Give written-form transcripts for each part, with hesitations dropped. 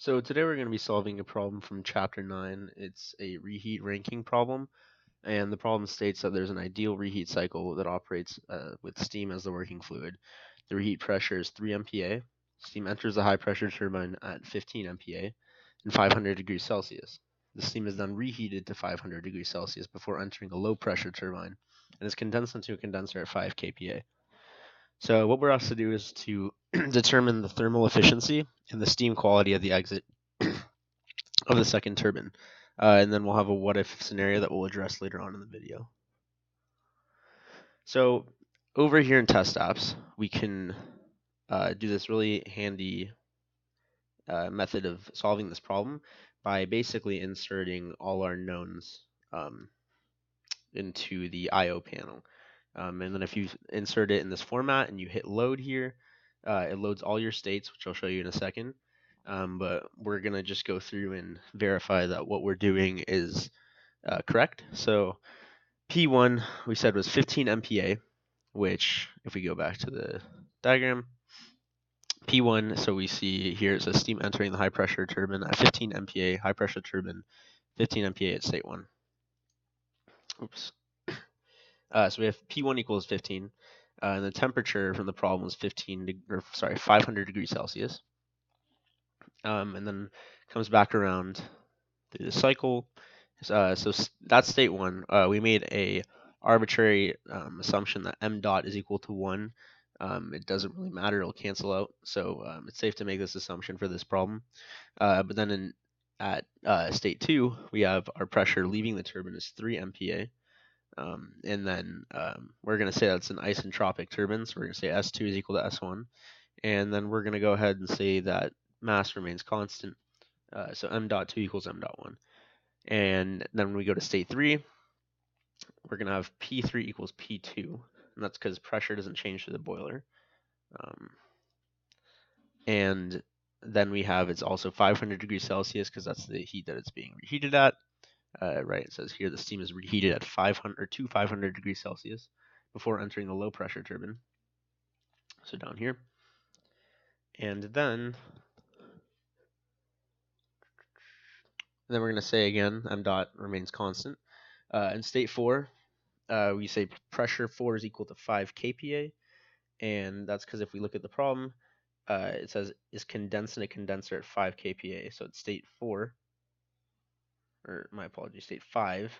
So today we're going to be solving a problem from Chapter 9. It's a reheat ranking problem, and the problem states that there's an ideal reheat cycle that operates with steam as the working fluid. The reheat pressure is 3 MPa. Steam enters the high pressure turbine at 15 MPa and 500 degrees Celsius. The steam is then reheated to 500 degrees Celsius before entering a low pressure turbine and is condensed into a condenser at 5 kPa. So what we're asked to do is to determine the thermal efficiency and the steam quality at the exit of the second turbine. And then we'll have a what if scenario that we'll address later on in the video. So over here in TESTapps, we can do this really handy method of solving this problem by basically inserting all our knowns into the I/O panel. And then if you insert it in this format and you hit load here, it loads all your states, which I'll show you in a second. But we're going to just go through and verify that what we're doing is correct. So P1 we said was 15 MPa, which if we go back to the diagram, P1, so we see here it says steam entering the high pressure turbine at 15 MPa, high pressure turbine, 15 MPa at state 1. Oops. So we have P1 equals 15, and the temperature from the problem was 500 degrees Celsius. And then comes back around through the cycle. So that's state 1. We made a arbitrary assumption that m dot is equal to 1. It doesn't really matter; it'll cancel out. So it's safe to make this assumption for this problem. But then at state 2, we have our pressure leaving the turbine is 3 MPa. And then we're going to say that's an isentropic turbine, so we're going to say S2 is equal to S1. And then we're going to go ahead and say that mass remains constant. So m dot 2 equals m dot 1. And then when we go to state 3, we're going to have P3 equals P2. And that's because pressure doesn't change to the boiler. And then we have it's also 500 degrees Celsius because that's the heat that it's being reheated at. Right, it says here the steam is reheated at 500 degrees Celsius before entering the low pressure turbine. So down here. And then we're going to say again, m dot remains constant. In state 4, we say pressure 4 is equal to 5 kPa. And that's because if we look at the problem, it says is condensed in a condenser at 5 kPa. So it's state 4. Or my apologies, state 5.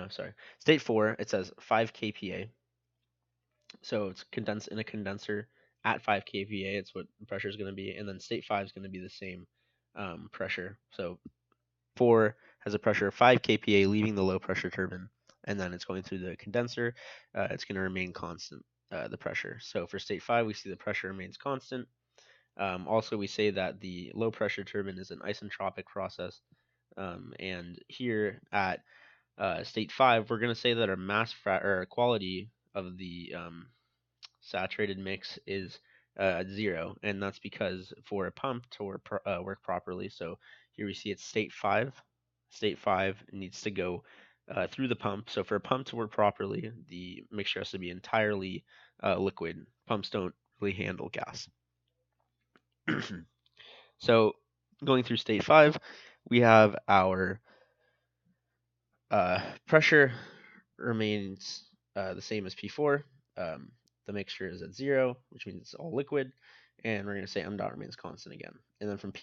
Sorry. State 4, it says 5 kPa. So it's condensed in a condenser at 5 kPa. It's what the pressure is going to be. And then state 5 is going to be the same pressure. So 4 has a pressure of 5 kPa leaving the low pressure turbine. And then it's going through the condenser. It's going to remain constant, the pressure. So for state 5, we see the pressure remains constant. Also, we say that the low pressure turbine is an isentropic process. And here at state 5, we're going to say that our or quality of the saturated mix is 0, and that's because for a pump to work properly, so here we see it's state 5. State 5 needs to go through the pump. So for a pump to work properly, the mixture has to be entirely liquid. Pumps don't really handle gas. So going through state 5, we have our pressure remains the same as P4. The mixture is at 0, which means it's all liquid, and we're going to say m dot remains constant again. And then from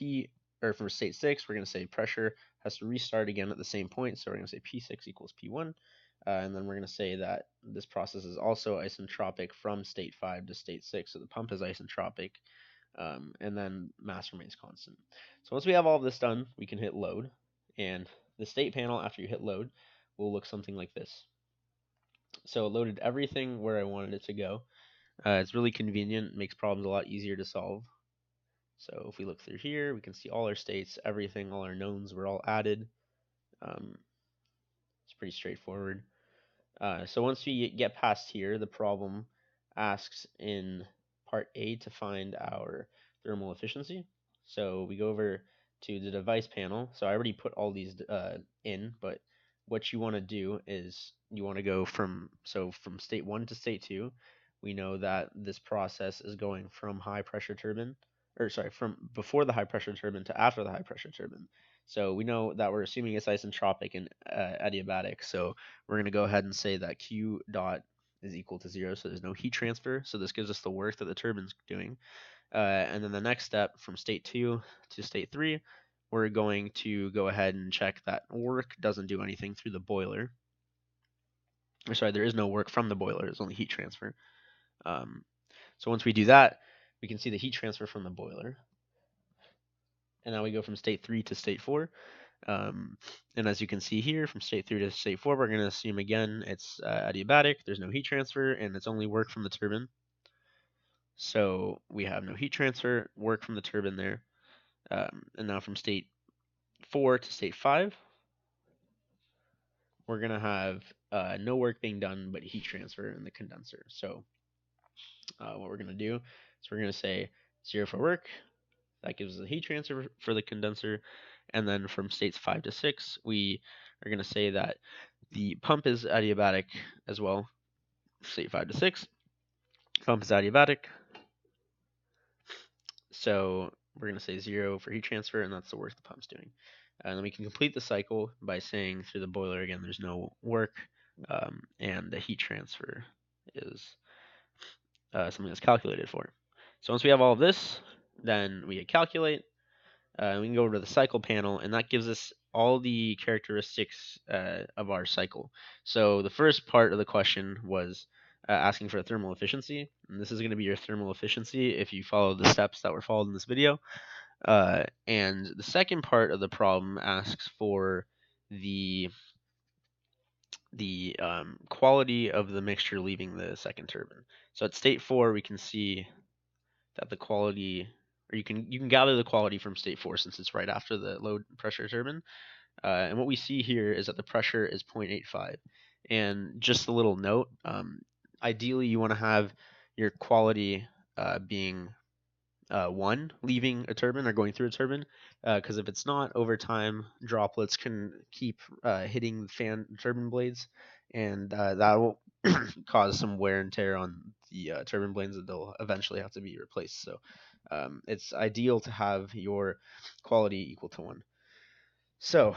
from state 6, we're going to say pressure has to restart again at the same point, so we're going to say P6 equals P1, and then we're going to say that this process is also isentropic from state 5 to state 6, so the pump is isentropic, and then mass remains constant. So once we have all of this done, we can hit load, and the state panel after you hit load will look something like this. So it loaded everything where I wanted it to go. It's really convenient, makes problems a lot easier to solve. So if we look through here, we can see all our states, everything, all our knowns were all added. It's pretty straightforward. So once we get past here, the problem asks in part A to find our thermal efficiency. So we go over to the device panel. So I already put all these in, but what you want to do is you want to go from state 1 to state 2. We know that this process is going from high pressure turbine or sorry, from before the high pressure turbine to after the high pressure turbine. So we know that we're assuming it's isentropic and adiabatic. So we're going to go ahead and say that Q dot is equal to 0. So there's no heat transfer. So this gives us the work that the turbine's doing. And then the next step from state 2 to state 3, we're going to go ahead and check that work doesn't do anything through the boiler. Or sorry, there is no work from the boiler. There's only heat transfer. So once we do that, we can see the heat transfer from the boiler. And now we go from state 3 to state 4. And as you can see here, from state 3 to state 4, we're going to assume again it's adiabatic, there's no heat transfer, and it's only work from the turbine. So we have no heat transfer, work from the turbine there. And now from state 4 to state 5, we're going to have no work being done but heat transfer in the condenser. So what we're going to do is we're going to say 0 for work. That gives us a heat transfer for the condenser. And then from states 5 to 6, we are going to say that the pump is adiabatic as well. State 5 to 6, pump is adiabatic. So we're going to say 0 for heat transfer, and that's the work the pump's doing. And then we can complete the cycle by saying through the boiler again, there's no work, and the heat transfer is something that's calculated for. So once we have all of this, then we calculate. We can go over to the cycle panel, and that gives us all the characteristics of our cycle. So the first part of the question was asking for a thermal efficiency, and this is going to be your thermal efficiency if you follow the steps that were followed in this video. And the second part of the problem asks for the quality of the mixture leaving the second turbine. So at state 4, we can see that the quality, or you can gather the quality from state 4 since it's right after the low pressure turbine. And what we see here is that the pressure is 0.85. And just a little note, ideally you want to have your quality being 1 leaving a turbine or going through a turbine, because if it's not, over time droplets can keep hitting fan turbine blades, and that will cause some wear and tear on the turbine blades that they'll eventually have to be replaced. So it's ideal to have your quality equal to 1. So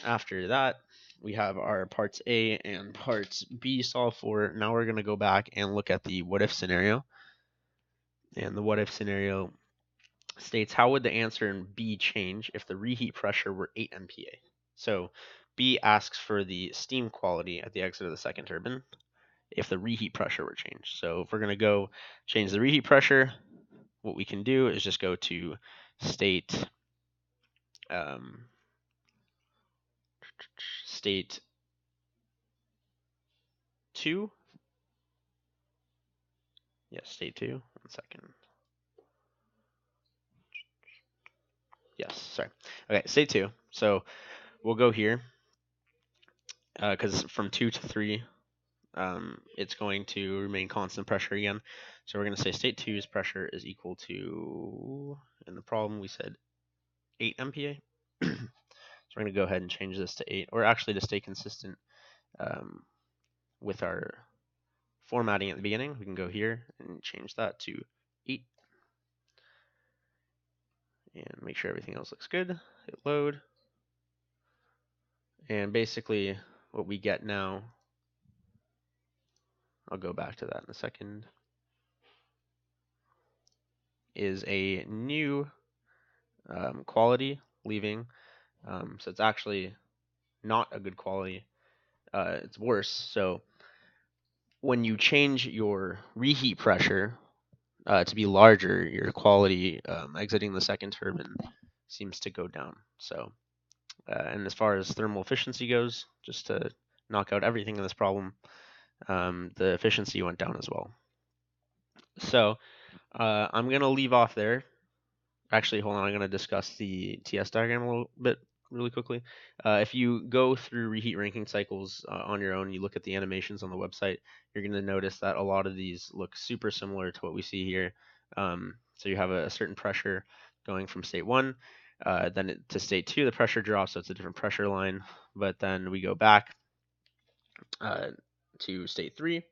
after that, we have our parts A and parts B solved for. Now we're going to go back and look at the what if scenario. And the what if scenario states, how would the answer in B change if the reheat pressure were 8 MPa? So B asks for the steam quality at the exit of the second turbine if the reheat pressure were changed. So if we're going to go change the reheat pressure, what we can do is just go to state state 2. Yes, state 2. 1 second. Yes, sorry. Okay, state 2. So we'll go here because from 2 to 3, it's going to remain constant pressure again. So we're going to say state 2's pressure is equal to, in the problem we said 8 MPa. So we're going to go ahead and change this to 8, or actually to stay consistent with our formatting at the beginning, we can go here and change that to 8. And make sure everything else looks good. Hit load. And basically what we get now, I'll go back to that in a second, is a new quality leaving. So it's actually not a good quality. It's worse. So when you change your reheat pressure to be larger, your quality exiting the second turbine seems to go down. So, and as far as thermal efficiency goes, just to knock out everything in this problem, the efficiency went down as well. So I'm going to leave off there. Actually, hold on, I'm going to discuss the TS diagram a little bit really quickly. If you go through reheat ranking cycles on your own, you look at the animations on the website, you're going to notice that a lot of these look super similar to what we see here. So you have a certain pressure going from state 1, then to state 2, the pressure drops, so it's a different pressure line. But then we go back to state 3.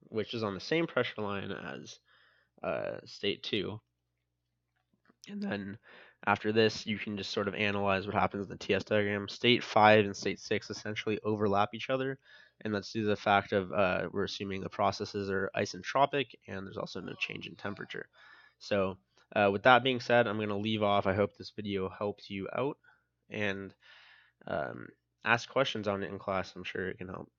which is on the same pressure line as state 2. And then after this, you can just sort of analyze what happens in the TS diagram. State 5 and state 6 essentially overlap each other, and that's due to the fact of we're assuming the processes are isentropic, and there's also no change in temperature. So with that being said, I'm going to leave off. I hope this video helps you out, and ask questions on it in class. I'm sure it can help.